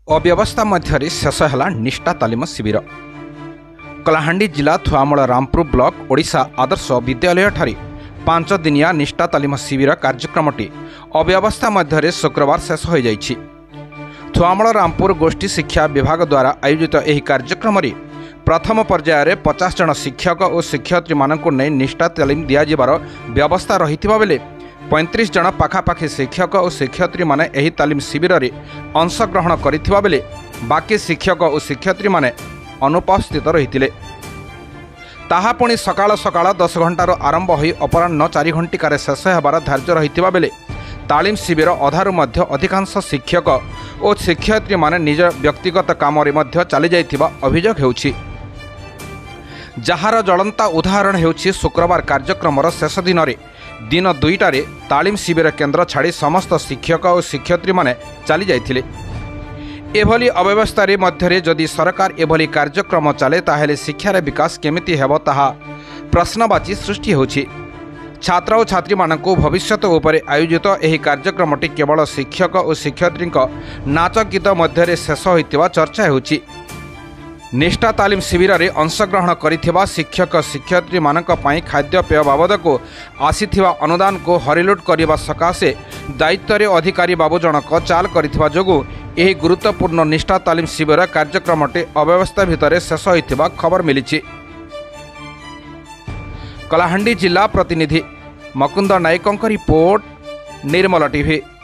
अव्यवस्था मध्य शेष है निष्ठा तालीम शिविर। कलाहांडी जिला थुआमूल रामपुर ब्लॉक ओडिशा आदर्श विद्यालय ठारे 5 दिनिया निष्ठा तालीम शिविर कार्यक्रमटी अव्यवस्था मध्य शुक्रवार शेष हो जाइछि। थुआमूल रामपुर गोष्ठी शिक्षा विभाग द्वारा आयोजित यह कार्यक्रम प्रथम पर्यायर 50 जन शिक्षक और शिक्षयित्री मानक नहीं निष्ठा तालीम दियाजिबार व्यवस्था रही बेले 35 जन पाखापाखि शिक्षक और शिक्षयित्री माने एही तालीम शिविर रे अंशग्रहण करिथिबा बेले बाकी शिक्षक और शिक्षयित्री माने अनुपस्थित रहिथिले। ताहा पुणी सकाळ सकाळ 10 घंटार आरंभ होई अपराह्न 4 घंटिकार शेष हेबार धार्य रहिथिबा बेले तालीम शिविर अधारु मध्य अधिकांश शिक्षक और शिक्षयित्री माने निज व्यक्तिगत काम रे मध्य चली जाइथिबा अभियोग हेउछि। जहार जलंता उदाहरण हेउछि शुक्रवार कार्यक्रमर शेष दिन रे दिन 2टारे तालीम शिविर केन्द्र छाड़ी समस्त शिक्षक और शिक्षयित्री माने चली जाइथिले। एभली अव्यवस्था मध्य जदि सरकार एभली कार्यक्रम चले ताहेले शिक्षार विकास केमिति हेबो ताहा प्रश्नवाची सृष्टि होछि। छात्र और छात्री मानकु भविष्यत उपरे आयोजित एही कार्यक्रमटी केवल शिक्षक और शिक्षयित्री नाच गीत मध्य शेष होइतिबा चर्चा होछि। निष्ठा तालीम शिविर रे अंशग्रहण करिथिबा शिक्षक शिक्षयित्री मानक पई खाद्यपेय बाबद को आसीथिबा अनुदान को हरिलुट करिबा सकाशे दायित्व रे अधिकारी बाबू जनक चाल करिथिबा जोगु एही गुरुत्वपूर्ण निष्ठा तालीम शिविर कार्यक्रमटे अव्यवस्था भितर शेष होइथिबा खबर मिलिछि। कलाहांडी जिला प्रतिनिधि मकुंद नायकଙ୍କ रिपोर्ट निर्मल टीवी।